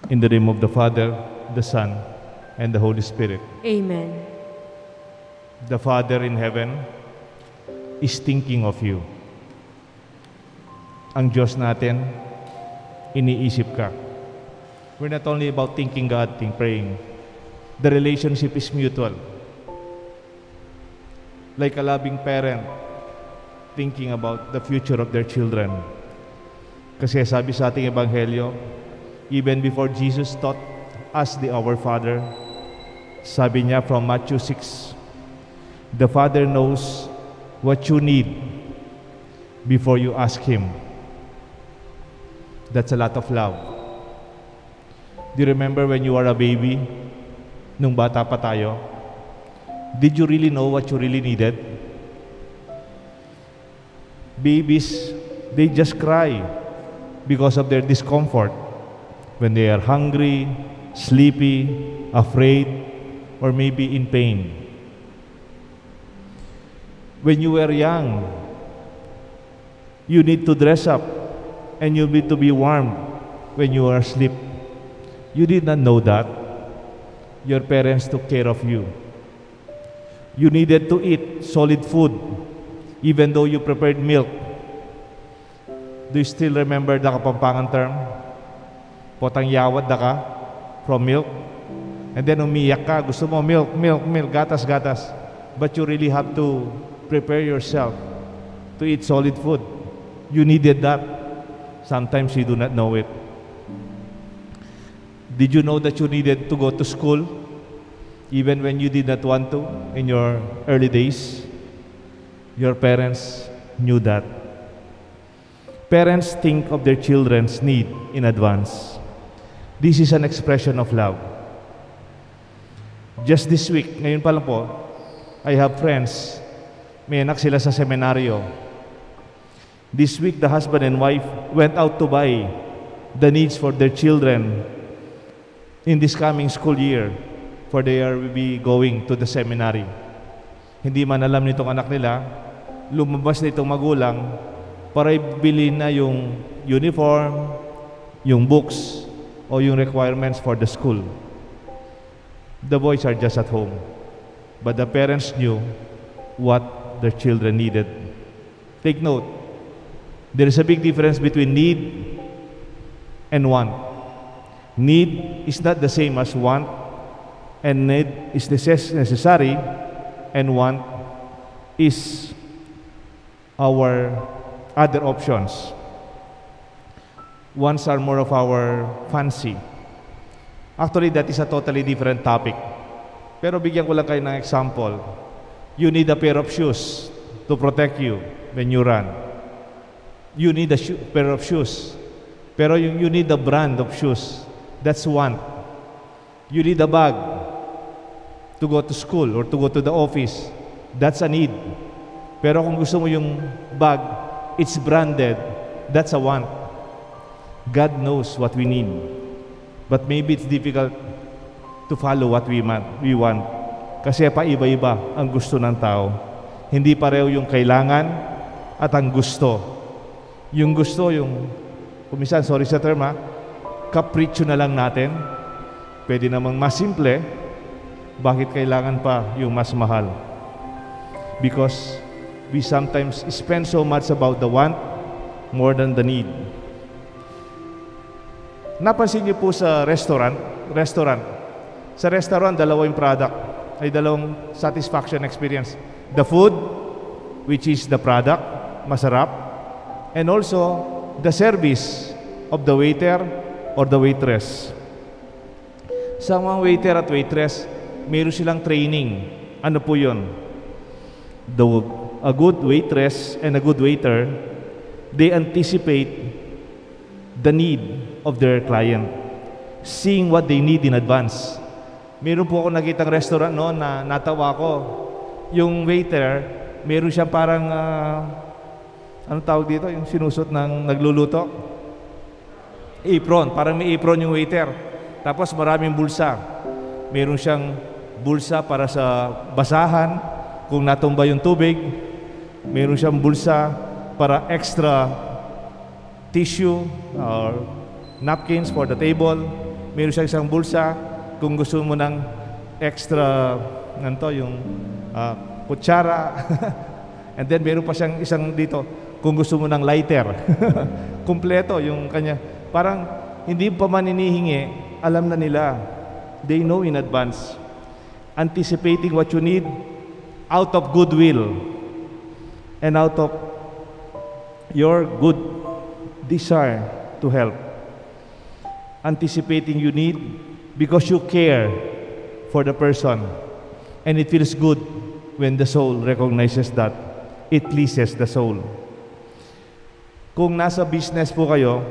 In the name of the Father, the Son, and the Holy Spirit. Amen. The Father in heaven is thinking of you. Ang Diyos natin, iniisip ka. We're not only about thinking God, praying. The relationship is mutual. Like a loving parent thinking about the future of their children. Kasi sabi sa ating Ebanghelyo, even before Jesus taught us the Our Father, sabi niya from Matthew 6, the Father knows what you need before you ask Him. That's a lot of love. Do you remember when you were a baby? Nung bata pa tayo, did you really know what you really needed? Babies, they just cry because of their discomfort. When they are hungry, sleepy, afraid, or maybe in pain. When you were young, you need to dress up and you need to be warm when you are asleep. You did not know that. Your parents took care of you. You needed to eat solid food even though you prepared milk. Do you still remember the Kapampangan term? Potang yawad da ka from milk. And then umiyak ka, gusto mo milk, gatas. But you really have to prepare yourself to eat solid food. You needed that. Sometimes you do not know it. Did you know that you needed to go to school even when you did not want to in your early days? Your parents knew that. Parents think of their children's need in advance. This is an expression of love. Just this week, ngayon pa lang po, I have friends, may anak sila sa seminaryo. This week, the husband and wife went out to buy the needs for their children in this coming school year, for they will be going to the seminary. Hindi man alam nitong anak nila, lumabas na itong magulang para ibili na yung uniform, yung books, o yung requirements for the school. The boys are just at home, but the parents knew what their children needed. Take note, there is a big difference between need and want. Need is not the same as want, and need is necessary, and want is our other options. Wants are more of our fancy. Actually, that is a totally different topic. Pero bigyan ko lang kayo ng example. You need a pair of shoes to protect you when you run. You need a pair of shoes. Pero you need a brand of shoes. That's want. You need a bag to go to school or to go to the office. That's a need. Pero kung gusto mo yung bag, it's branded. That's a want. God knows what we need. But maybe it's difficult to follow what we want. Kasi paiba-iba ang gusto ng tao. Hindi pareho yung kailangan at ang gusto. Yung gusto, yung kumisan, sorry sa term kapritsyo na lang natin. Pwede namang mas simple. Bakit kailangan pa yung mas mahal? Because we sometimes spend so much about the want more than the need. Napansin niyo po sa restaurant. Sa restaurant, dalawa yung product. Ay dalawang satisfaction experience. The food, which is the product, masarap. And also, the service of the waiter or the waitress. Sa mga waiter at waitress, mayroon silang training. Ano po yun? A good waitress and a good waiter, they anticipate the need of their client, seeing what they need in advance. Meron po ako nakitang restaurant noon na natawa ko. Yung waiter, meron siyang parang, anong tawag dito? Yung sinusot ng nagluluto? Apron. Parang may apron yung waiter. Tapos maraming bulsa. Meron siyang bulsa para sa basahan, kung natumba yung tubig. Meron siyang bulsa para extra tissue or napkins for the table. Meron siyang isang bulsa kung gusto mo ng extra yung kutsara. And then meron pa siyang isang dito kung gusto mo ng lighter. Kumpleto yung kanya. Parang hindi pa man hinihingi, alam na nila. They know in advance. Anticipating what you need out of goodwill and out of your good desire to help. Anticipating you need because you care for the person, and it feels good when the soul recognizes that. It pleases the soul. Kung nasa business po kayo,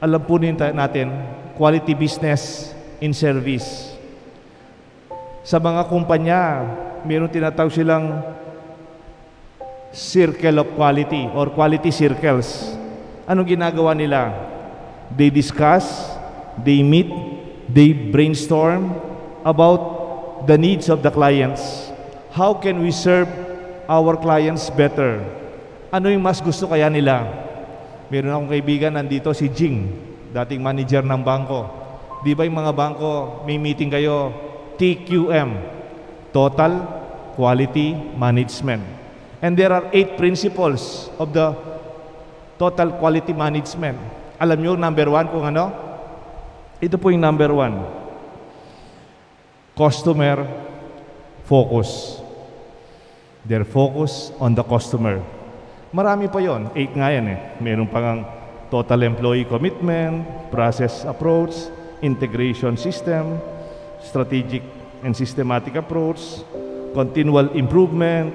alam po natin, quality business in service. Sa mga kumpanya, mayroon tinatawag silang circle of quality or quality circles. Anong ginagawa nila? They discuss, they meet, they brainstorm about the needs of the clients. How can we serve our clients better? Ano yung mas gusto kaya nila? Meron akong kaibigan, nandito si Jing, dating manager ng bangko. Di ba yung mga bangko, may meeting kayo, TQM, Total Quality Management. And there are 8 principles of the Total Quality Management. Alam nyo, number 1 kung ano? Ito po yung number 1. Customer focus. Their focus on the customer. Marami pa yon, 8 nga yan eh. Meron pang total employee commitment, process approach, integration system, strategic and systematic approach, continual improvement,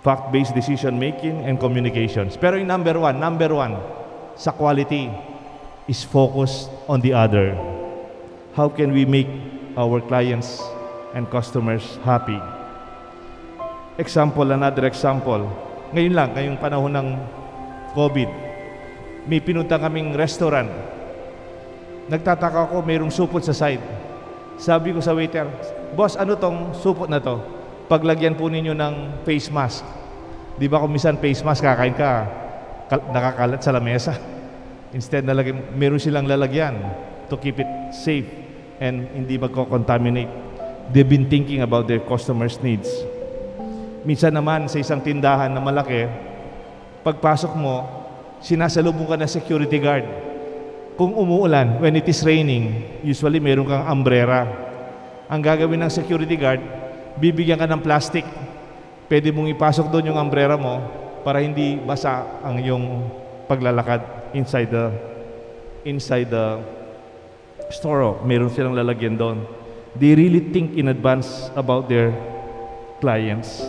fact-based decision-making, and communications. Pero yung number one sa quality is focused on the other. How can we make our clients and customers happy? Another example. Ngayon lang, ngayong panahon ng COVID, may pinunta kaming restaurant. Nagtataka ako, mayroong supot sa side. Sabi ko sa waiter, "Boss, ano tong supot na to? Paglagyan po ninyo ng face mask." Di ba kung minsan face mask, kakain ka, nakakalat sa lamesa. Instead, meron silang lalagyan to keep it safe and hindi magko-contaminate. They've been thinking about their customers' needs. Minsan naman, sa isang tindahan na malaki, pagpasok mo, sinasalubong ka ng security guard. Kung umuulan, when it is raining, usually meron kang umbrella. Ang gagawin ng security guard, bibigyan ka ng plastic. Pwede mong ipasok doon yung umbrella mo para hindi basa ang iyong paglalakad inside the store. Meron silang lalagyan doon. They really think in advance about their clients.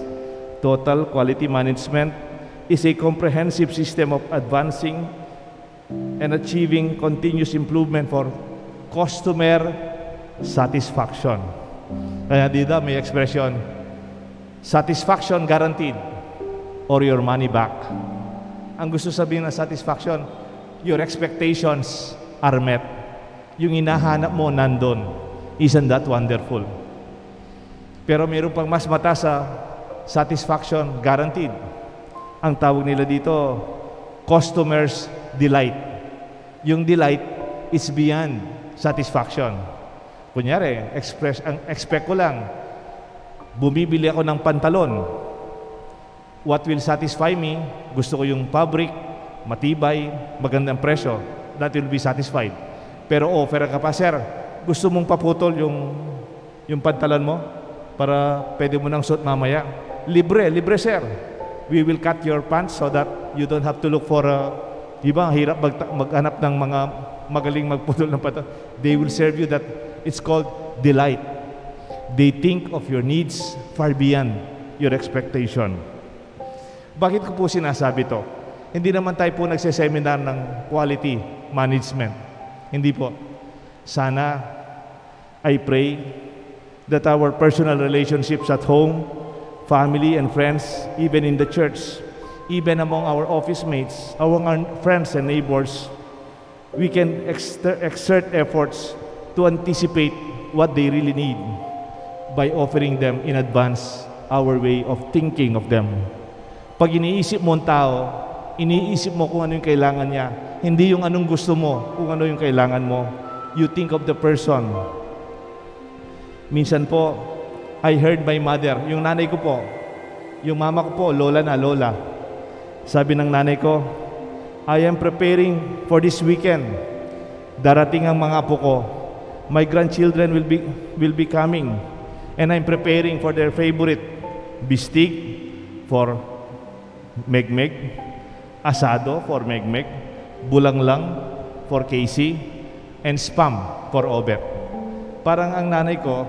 Total quality management is a comprehensive system of advancing and achieving continuous improvement for customer satisfaction. Kaya dito may expression, satisfaction guaranteed or your money back. Ang gusto sabihin ng satisfaction, your expectations are met. Yung hinahanap mo nandun. Isn't that wonderful? Pero mayroon pang mas mataas sa satisfaction guaranteed. Ang tawag nila dito, customer's delight. Yung delight is beyond satisfaction. Kunyari, expect ko lang, bumibili ako ng pantalon. What will satisfy me? Gusto ko yung fabric, matibay, magandang presyo. That will be satisfied. Pero offer ka pa, sir, gusto mong paputol yung pantalon mo para pwede mo nang suot mamaya. Libre, sir. We will cut your pants so that you don't have to look for diba, hirap maghanap ng mga magaling magputol ng pantalon. They will serve you that. It's called delight. They think of your needs far beyond your expectation. Bakit ko po sinasabi to? Hindi naman tayo po nagseseminar ng quality management. Hindi po. Sana, I pray that our personal relationships at home, family and friends, even in the church, even among our office mates, our friends and neighbors, we can exert efforts to anticipate what they really need by offering them in advance our way of thinking of them. Pag iniisip mo ang tao, iniisip mo kung ano yung kailangan niya. Hindi yung anong gusto mo, kung ano yung kailangan mo. You think of the person. Minsan po, I heard my mother, yung nanay ko po, yung mama ko po, lola na, lola. Sabi ng nanay ko, I am preparing for this weekend. Darating ang mga apo ko. My grandchildren will be coming. And I'm preparing for their favorite bistig for megmeg, asado for megmeg, bulanglang for Casey, and spam for Obet. Parang ang nanay ko,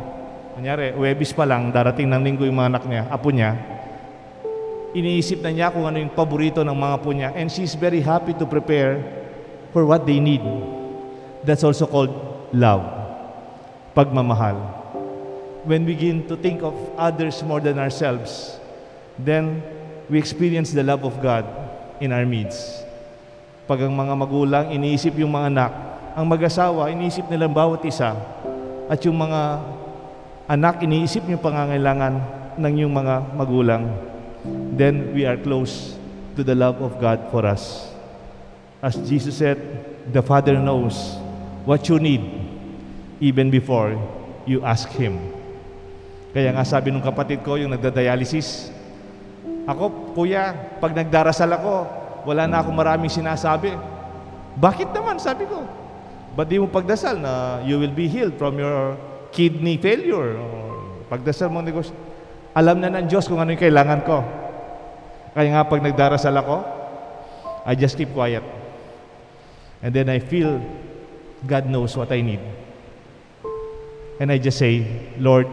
kunyari, Webis pa lang, darating ng linggo yung mga anak niya, apo niya, iniisip na niya kung ano yung paborito ng mga apo niya, and she's very happy to prepare for what they need. That's also called love, pagmamahal. When we begin to think of others more than ourselves, then we experience the love of God in our midst. Pag ang mga magulang, iniisip yung mga anak, ang mag-asawa, iniisip nilang bawat isa, at yung mga anak, iniisip yung pangangailangan ng yung mga magulang, then we are close to the love of God for us. As Jesus said, the Father knows what you need even before you ask Him. Kaya nga sabi nung kapatid ko, yung nagda-dialysis, ako, kuya, pag nagdarasal ako, wala na akong maraming sinasabi. Bakit naman? Sabi ko. Ba't di mo pagdasal na you will be healed from your kidney failure? Pagdasal mo negosyo. Alam na ng Diyos kung ano yung kailangan ko. Kaya nga pag nagdarasal ako, I just keep quiet. And then I feel God knows what I need. And I just say, Lord,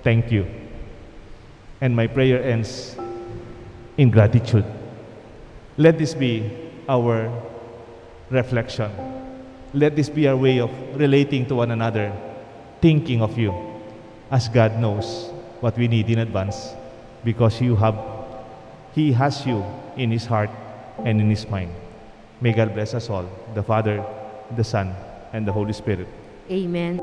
thank you. And my prayer ends in gratitude. Let this be our reflection. Let this be our way of relating to one another, thinking of you, as God knows what we need in advance, because He has you in His heart and in His mind. May God bless us all, the Father, the Son, and the Holy Spirit. Amen.